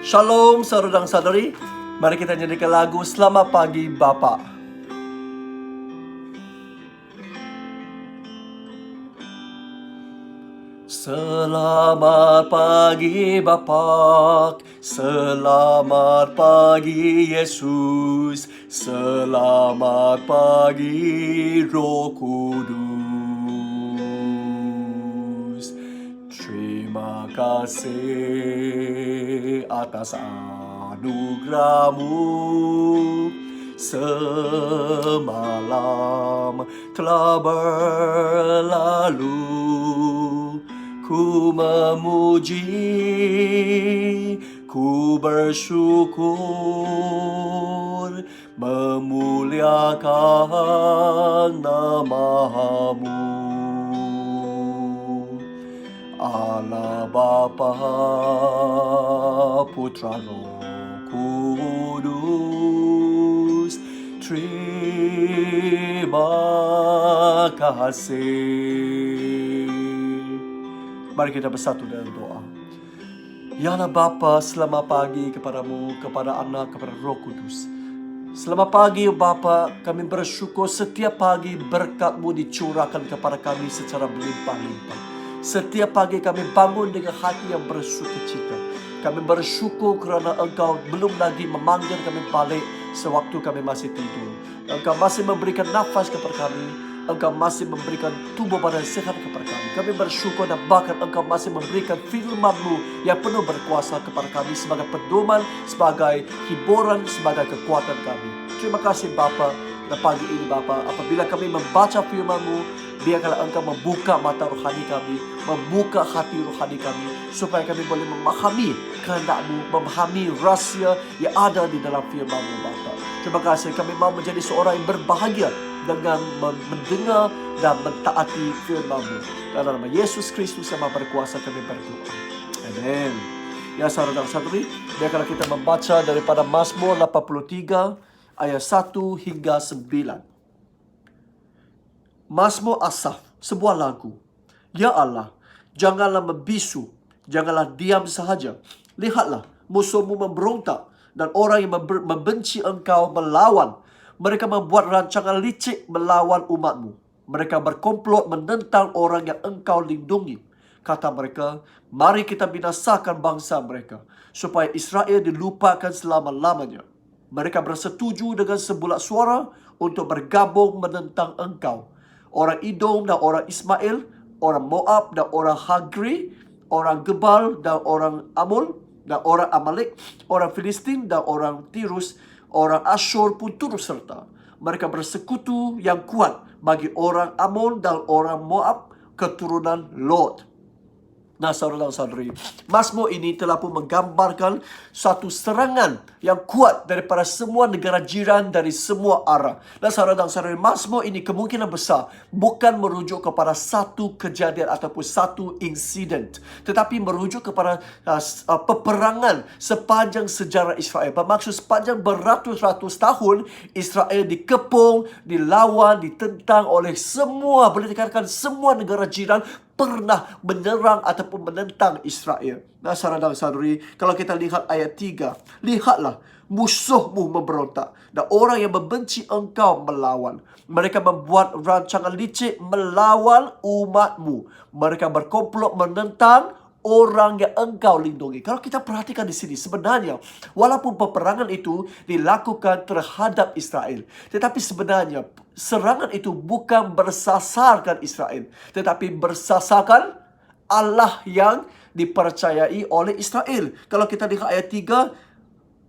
Shalom saudara dan saudari. Mari kita nyanyikan lagu Selamat Pagi Bapa. Selamat pagi Bapa, selamat pagi Yesus, selamat pagi Roh Kudus. Terima kasih atas anugerah-Mu. Semalam telah berlalu, ku memuji, ku bersyukur, memuliakan nama-Mu. Allah Bapa, Putra Roh Kudus, terima kasih. Mari kita bersatu dalam doa. Ya Allah Bapa, selamat pagi kepadamu, kepada Anak, kepada Roh Kudus. Selamat pagi Bapa, kami bersyukur setiap pagi berkat-Mu dicurahkan kepada kami secara berlimpah-limpah. Setiap pagi kami bangun dengan hati yang bersukacita. Kami bersyukur kerana Engkau belum lagi memanggil kami balik sewaktu kami masih tidur. Engkau masih memberikan nafas kepada kami. Engkau masih memberikan tubuh badan sehat kepada kami. Kami bersyukur dan bahkan Engkau masih memberikan firman-Mu yang penuh berkuasa kepada kami sebagai pedoman, sebagai hiburan, sebagai kekuatan kami. Terima kasih Bapa. Dan pagi ini Bapa, apabila kami membaca firman-Mu, biarkanlah Engkau membuka mata rohani kami, membuka hati rohani kami, supaya kami boleh memahami kehendak-Mu, memahami rahsia yang ada di dalam firman-Mu Bapa. Terima kasih, kami mahu menjadi seorang yang berbahagia dengan mendengar dan mentaati firman-Mu. Dalam nama Yesus Kristus yang Maha Berkuasa kami berdoa. Amin. Ya saudara dan saudari, biarkanlah kita membaca daripada Mazmur 83 ayat 1 hingga 9. Mazmur Asaf, sebuah lagu. Ya Allah, janganlah membisu, janganlah diam sahaja. Lihatlah, musuhmu memberontak dan orang yang membenci Engkau melawan. Mereka membuat rancangan licik melawan umat-Mu. Mereka berkomplot menentang orang yang Engkau lindungi. Kata mereka, mari kita binasakan bangsa mereka, supaya Israel dilupakan selama-lamanya. Mereka bersetuju dengan sebulat suara untuk bergabung menentang Engkau. Orang Edom dan orang Ismail, orang Moab dan orang Hagri, orang Gebal dan orang Amul, dan orang Amalek, orang Filistin dan orang Tirus, orang Asyur pun turut serta. Mereka bersekutu yang kuat bagi orang Ammon dan orang Moab, keturunan Lot. Nah saudara dan saudari, Mazmur ini telah pun menggambarkan satu serangan yang kuat daripada semua negara jiran dari semua arah. Dan saudara dan saudari, Mazmur ini kemungkinan besar bukan merujuk kepada satu kejadian ataupun satu insiden, tetapi merujuk kepada peperangan sepanjang sejarah Israel. Bermaksud sepanjang beratus-ratus tahun Israel dikepung, dilawan, ditentang oleh semua, boleh dikatakan semua negara jiran pernah menyerang ataupun menentang Israel. Nah, saudara dan saudari, kalau kita lihat ayat 3, lihatlah, musuhmu memberontak dan orang yang membenci Engkau melawan. Mereka membuat rancangan licik melawan umat-Mu. Mereka berkomplot menentang orang yang Engkau lindungi. Kalau kita perhatikan di sini, sebenarnya walaupun peperangan itu dilakukan terhadap Israel, tetapi sebenarnya serangan itu bukan bersasarkan Israel, tetapi bersasarkan Allah yang dipercayai oleh Israel. Kalau kita lihat ayat 3,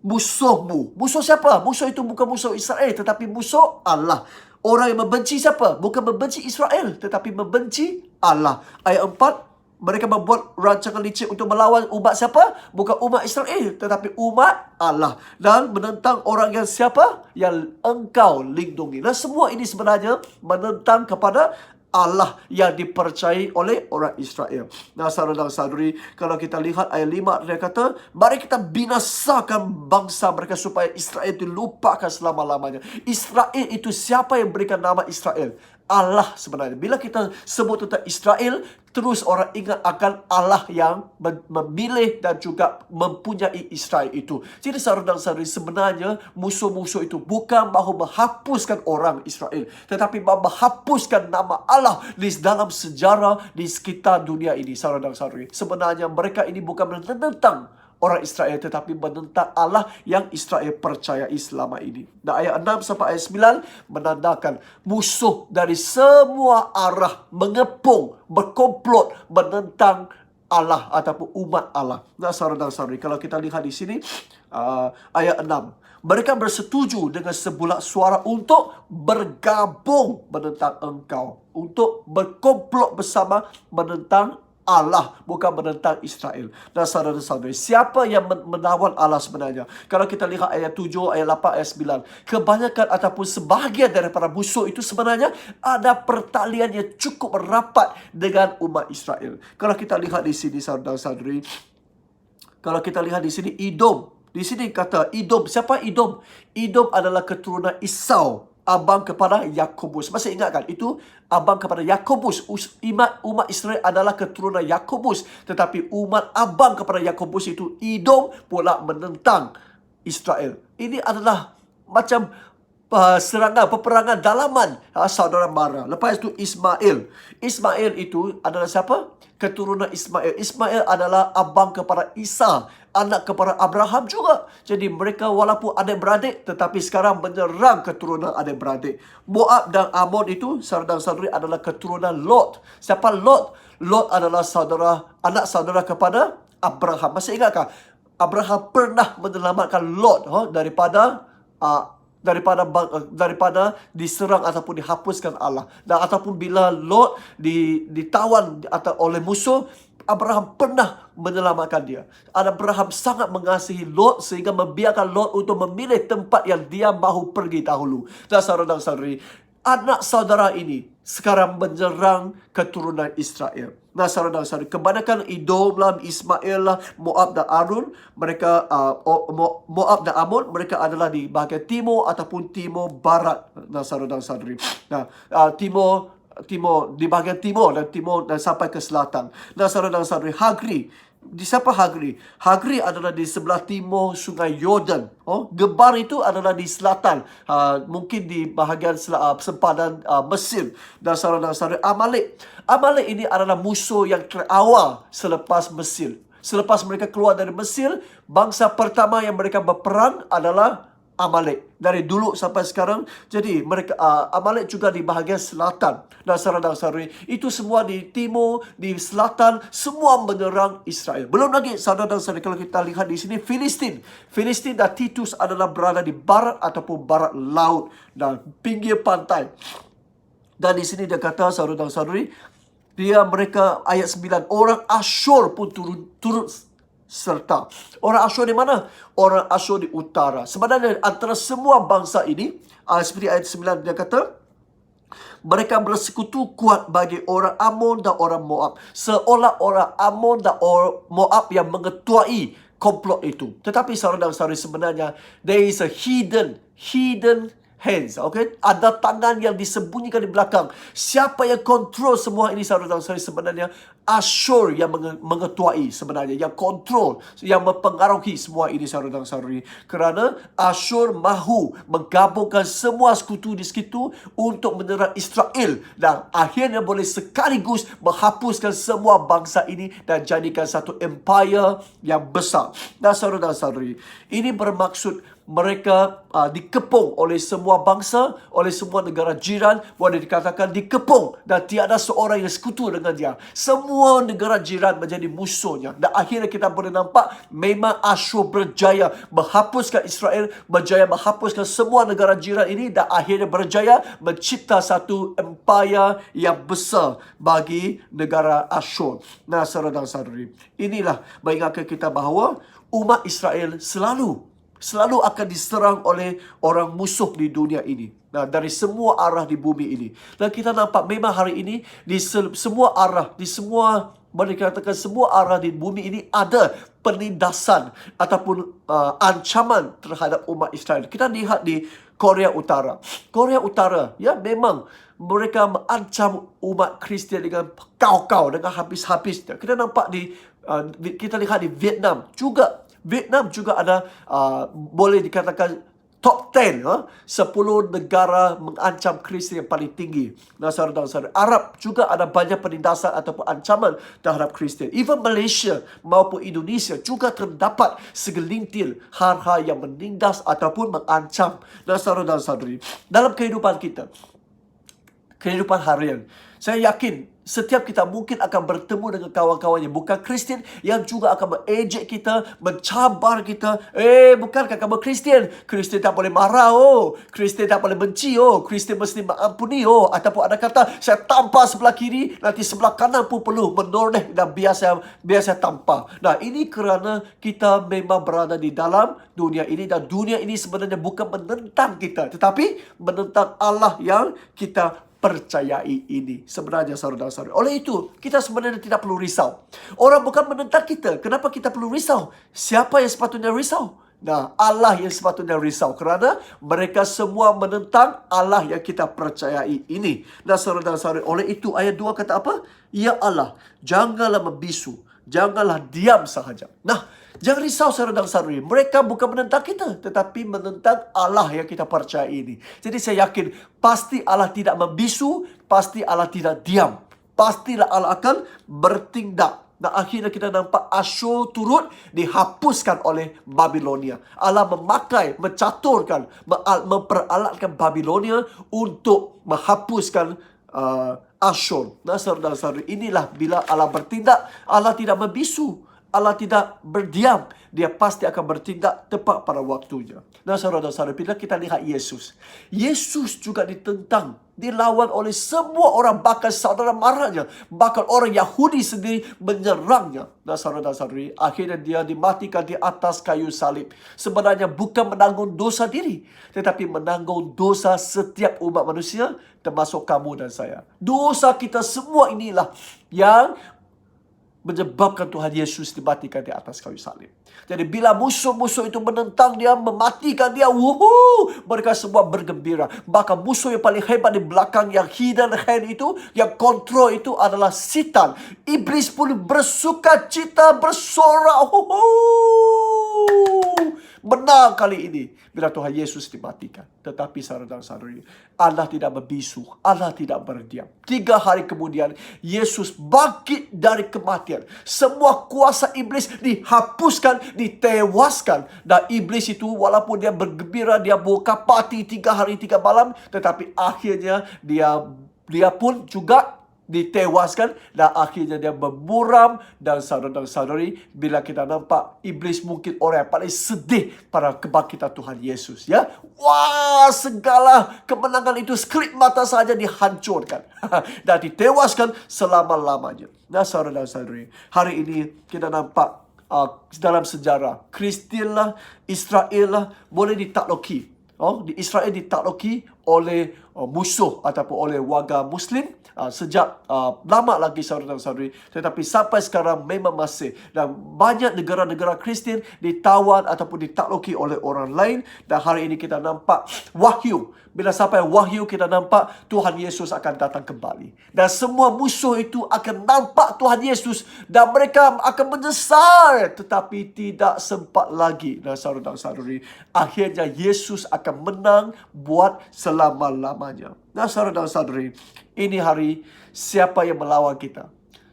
musuhmu. Musuh siapa? Musuh itu bukan musuh Israel, tetapi musuh Allah. Orang yang membenci siapa? Bukan membenci Israel, tetapi membenci Allah. Ayat 4, mereka membuat rancangan licik untuk melawan umat siapa? Bukan umat Israel, tetapi umat Allah. Dan menentang orang yang siapa? Yang Engkau lindungi. Dan semua ini sebenarnya menentang kepada Allah yang dipercayai oleh orang Israel. Nah saudara dan saudari, kalau kita lihat ayat 5, dia kata, mari kita binasakan bangsa mereka supaya Israel dilupakan selama-lamanya. Israel itu siapa yang berikan nama Israel? Allah sebenarnya. Bila kita sebut tentang Israel, terus orang ingat akan Allah yang memilih dan juga mempunyai Israel itu. Jadi saudara dan saudari, sebenarnya musuh-musuh itu bukan mahu menghapuskan orang Israel, tetapi mahu menghapuskan nama Allah di dalam sejarah di sekitar dunia ini, saudara dan saudari. Sebenarnya mereka ini bukan menentang orang Israel, tetapi menentang Allah yang Israel percayai selama ini. Dan ayat 6 sampai ayat 9 menandakan musuh dari semua arah mengepung, berkomplot menentang Allah ataupun umat Allah. Nah, saudara dan saudari, kalau kita lihat di sini ayat 6, mereka bersetuju dengan sebulat suara untuk bergabung menentang engkau, untuk berkomplot bersama menentang Allah, bukan menentang Israel. Dan saudara-saudari, siapa yang menawan Allah sebenarnya? Kalau kita lihat ayat 7, ayat 8, ayat 9, kebanyakan ataupun sebahagian daripada musuh itu sebenarnya ada pertalian yang cukup rapat dengan umat Israel. Kalau kita lihat di sini, saudara-saudari, kalau kita lihat di sini, Edom. Di sini kata Edom. Siapa Edom? Edom adalah keturunan Esau, abang kepada Yakobus. Masih ingat kan? Itu abang kepada Yakobus. Umat Israel adalah keturunan Yakobus. Tetapi umat abang kepada Yakobus itu, Edom, pula menentang Israel. Ini adalah macam peperangan dalaman saudara mara. Lepas itu Ismail. Ismail itu adalah siapa? Keturunan Ismail. Ismail adalah abang kepada Isa, anak kepada Abraham juga. Jadi mereka walaupun adik-beradik, tetapi sekarang menyerang keturunan adik-beradik. Moab dan Ammon itu, saudara dan saudari, adalah keturunan Lot. Siapa Lot? Lot adalah anak saudara kepada Abraham. Masih ingatkah? Abraham pernah menyelamatkan Lot daripada diserang ataupun dihapuskan Allah. Dan ataupun bila Lot ditawan oleh musuh, Abraham pernah menyelamatkan dia. Abraham sangat mengasihi Lot sehingga membiarkan Lot untuk memilih tempat yang dia mahu pergi dahulu. Dan saudara dan saudari, anak saudara ini sekarang menyerang keturunan Israel. Nah, saudara dan saudari, kebanyakan Edom lah, Ismail lah, Moab dan Ammon, Moab dan Ammon, mereka adalah di bahagian timur ataupun timur barat. Nah, saudara dan saudari, timur di bahagian timur dan sampai ke selatan. Nah, saudara dan saudari, Hagri. Di siapa Hagri? Hagri adalah di sebelah timur sungai Yordan. Gebar itu adalah di selatan, mungkin di bahagian sempadan Mesir. Dan saudara dan saudari, Amalek. Amalek ini adalah musuh yang terawal selepas Mesir. Selepas mereka keluar dari Mesir, bangsa pertama yang mereka berperang adalah Amalek. Dari dulu sampai sekarang. Jadi mereka Amalek juga di bahagian selatan. Dan saudara dan saudari, itu semua di timur, di selatan, semua menyerang Israel. Belum lagi saudara dan saudari, kalau kita lihat di sini Filistin. Filistin dan Titus adalah berada di barat ataupun barat laut dan pinggir pantai. Dan di sini dia kata, saudara dan saudari, mereka ayat 9, orang Asyur pun turut serta. Orang Asyur di mana? Orang Asyur di utara. Sebenarnya antara semua bangsa ini, seperti ayat 9 dia kata, mereka bersekutu kuat bagi orang Ammon dan orang Moab. Seolah orang Ammon dan orang Moab yang mengetuai komplot itu. Tetapi saudara dan saudari, sebenarnya there is a hidden hands, okay? Ada tangan yang disembunyikan di belakang. Siapa yang kontrol semua ini, saudara dan saudari? Sebenarnya Asyur yang mengetuai sebenarnya, yang kontrol, yang mempengaruhi semua ini, saudara dan saudari. Kerana Asyur mahu menggabungkan semua sekutu di situ untuk menyerang Israel dan akhirnya boleh sekaligus menghapuskan semua bangsa ini dan jadikan satu empire yang besar. Dan saudara dan saudari, ini bermaksud mereka dikepung oleh semua bangsa, oleh semua negara jiran. Boleh dikatakan dikepung dan tiada seorang yang sekutu dengan dia. Semua negara jiran menjadi musuhnya. Dan akhirnya kita boleh nampak memang Asyur berjaya menghapuskan Israel, berjaya menghapuskan semua negara jiran ini, dan akhirnya berjaya mencipta satu empire yang besar bagi negara Asyur. Nah, saudara dan saudari, inilah mengingatkan kita bahawa umat Israel selalu akan diserang oleh orang musuh di dunia ini. Nah, dari semua arah di bumi ini. Dan kita nampak memang hari ini di semua arah, di semua Boleh dikatakan semua arah di bumi ini ada penindasan ataupun ancaman terhadap umat Israel. Kita lihat di Korea Utara. Korea Utara, ya, memang mereka mengancam umat Kristian dengan kau-kau, dengan habis-habis. Kita nampak kita lihat di Vietnam juga. Vietnam juga ada, boleh dikatakan top 10, 10 negara mengancam Kristian yang paling tinggi. Saudara-saudara, Arab juga ada banyak penindasan ataupun ancaman terhadap Kristian. Even Malaysia maupun Indonesia juga terdapat segelintir hal-hal yang menindas ataupun mengancam. Saudara-saudari, dalam kehidupan kita, kehidupan harian, saya yakin setiap kita mungkin akan bertemu dengan kawan-kawan yang bukan Kristian, yang juga akan mengejek kita, mencabar kita. Bukankah kamu Kristian? Kristian tak boleh marah, Kristian tak boleh benci, Kristian mesti mengampuni, ataupun ada kata, saya tampar sebelah kiri, nanti sebelah kanan pun perlu menoleh dan biasa tampar. Nah, ini kerana kita memang berada di dalam dunia ini, dan dunia ini sebenarnya bukan menentang kita, tetapi menentang Allah yang kita percayai ini. Sebenarnya, saudara-saudara, oleh itu kita sebenarnya tidak perlu risau. Orang bukan menentang kita. Kenapa kita perlu risau? Siapa yang sepatutnya risau? Nah, Allah yang sepatutnya risau, kerana mereka semua menentang Allah yang kita percayai ini. Nah, saudara-saudara, oleh itu ayat 2 kata apa? Ya Allah, janganlah membisu, janganlah diam sahaja. Nah, jangan risau, saudara-saudari. Mereka bukan menentang kita, tetapi menentang Allah yang kita percaya ini. Jadi saya yakin, pasti Allah tidak membisu, pasti Allah tidak diam. Pastilah Allah akan bertindak. Dan akhirnya kita nampak Asyur turut dihapuskan oleh Babilonia. Allah mencaturkan, memperalatkan Babilonia untuk menghapuskan Asyur. Nah, saudara-saudari, inilah bila Allah bertindak. Allah tidak membisu, Allah tidak berdiam. Dia pasti akan bertindak tepat pada waktunya. Nah, saudara-saudara, bila kita lihat Yesus juga ditentang, dilawan oleh semua orang, bahkan saudara marahnya, bahkan orang Yahudi sendiri menyerangnya. Nah, saudara-saudari, akhirnya dia dimatikan di atas kayu salib. Sebenarnya bukan menanggung dosa diri, tetapi menanggung dosa setiap umat manusia, termasuk kamu dan saya. Dosa kita semua inilah yang menyebabkan Tuhan Yesus dimatikan di atas kayu salib. Jadi bila musuh-musuh itu menentang dia, mematikan dia, mereka semua bergembira. Bahkan musuh yang paling hebat di belakang, yang hidden hand itu, yang kontrol itu adalah Setan. Iblis pun bersuka cita, bersorak. Menang kali ini bila Tuhan Yesus dimatikan. Tetapi saudara-saudari, Allah tidak membisu, Allah tidak berdiam. 3 hari kemudian, Yesus bangkit dari kematian. Semua kuasa iblis dihapuskan, ditewaskan. Dan iblis itu walaupun dia bergembira, dia buka parti 3 hari 3 malam, tetapi akhirnya dia pun juga ditewaskan, dan akhirnya dia bermuram. Dan saudara-saudari, bila kita nampak iblis mungkin orang yang paling sedih pada kebangkitan Tuhan Yesus, ya. Wah, segala kemenangan itu sekelip mata saja dihancurkan dan ditewaskan selama-lamanya. Nah, saudara-saudari, hari ini kita nampak dalam sejarah Kristian lah, Israel lah, boleh ditakluki. Di Israel ditakluki oleh musuh ataupun oleh warga Muslim sejak lama lagi, saudara-saudari. Tetapi sampai sekarang memang masih. Dan banyak negara-negara Kristian ditawan ataupun ditakluki oleh orang lain. Dan hari ini kita nampak wahyu. Bila sampai wahyu, kita nampak Tuhan Yesus akan datang kembali. Dan semua musuh itu akan nampak Tuhan Yesus. Dan mereka akan menyesal. Tetapi tidak sempat lagi. Dan saudara-saudari, akhirnya Yesus akan menang buat selama-lamanya. Nah, saudara-saudari, ini hari siapa yang melawan kita?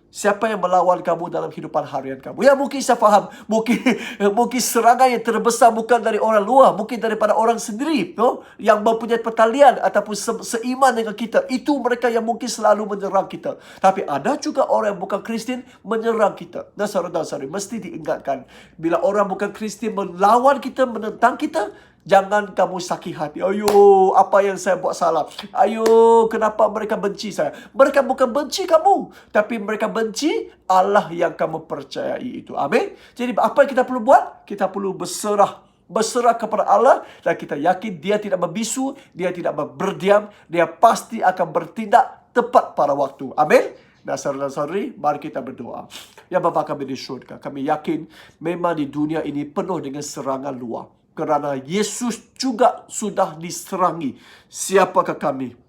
Siapa yang melawan kamu dalam kehidupan harian kamu? Ya, mungkin saya faham. Mungkin serangan yang terbesar bukan dari orang luar. Mungkin daripada orang sendiri, yang mempunyai pertalian ataupun seiman dengan kita. Itu mereka yang mungkin selalu menyerang kita. Tapi ada juga orang yang bukan Kristian menyerang kita. Nah, saudara-saudari, mesti diingatkan. Bila orang bukan Kristian melawan kita, menentang kita, jangan kamu sakit hati. Ayo, apa yang saya buat salah? Ayo, kenapa mereka benci saya? Mereka bukan benci kamu, tapi mereka benci Allah yang kamu percayai itu. Amin. Jadi apa yang kita perlu buat? Kita perlu berserah kepada Allah, dan kita yakin Dia tidak membisu, Dia tidak berdiam, Dia pasti akan bertindak tepat pada waktu. Amin. Dan saudara-saudari, mari kita berdoa. Ya Bapa kami di syurga, kami yakin memang di dunia ini penuh dengan serangan luar. Kerana Yesus juga sudah diserangi. Siapakah kami?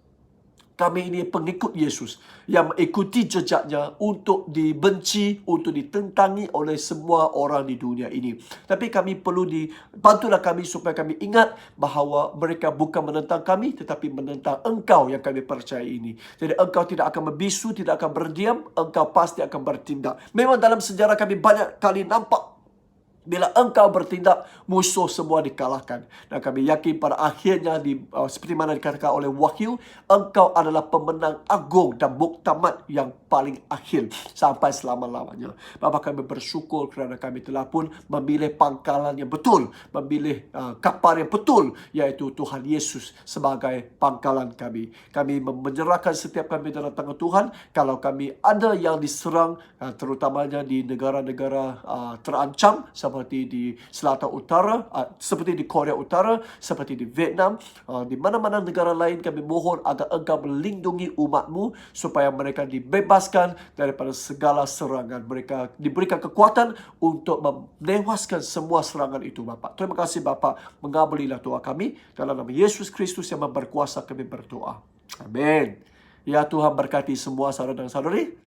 Kami ini pengikut Yesus yang mengikuti jejaknya untuk dibenci, untuk ditentangi oleh semua orang di dunia ini. Tapi kami perlu bantulah kami supaya kami ingat bahawa mereka bukan menentang kami, tetapi menentang Engkau yang kami percaya ini. Jadi Engkau tidak akan membisu, tidak akan berdiam, Engkau pasti akan bertindak. Memang dalam sejarah kami banyak kali nampak bila Engkau bertindak, musuh semua dikalahkan. Dan kami yakin pada akhirnya, seperti mana dikatakan oleh Wahyu, Engkau adalah pemenang agung dan muktamad yang paling akhir sampai selama-lamanya. Bapa, kami bersyukur kerana kami telah pun memilih pangkalan yang betul, memilih kapal yang betul, iaitu Tuhan Yesus sebagai pangkalan kami. Kami menyerahkan setiap kami dalam tangan Tuhan. Kalau kami ada yang diserang, terutamanya di negara-negara terancam, seperti di Selatan Utara, seperti di Korea Utara, seperti di Vietnam, di mana-mana negara lain, kami mohon agar Engkau melindungi umat-Mu supaya mereka dibebaskan daripada segala serangan. Mereka diberikan kekuatan untuk menewaskan semua serangan itu, Bapa. Terima kasih, Bapa. Mengabulilah doa kami. Dalam nama Yesus Kristus yang berkuasa kami berdoa. Amin. Ya Tuhan, berkati semua saudara dan saudari.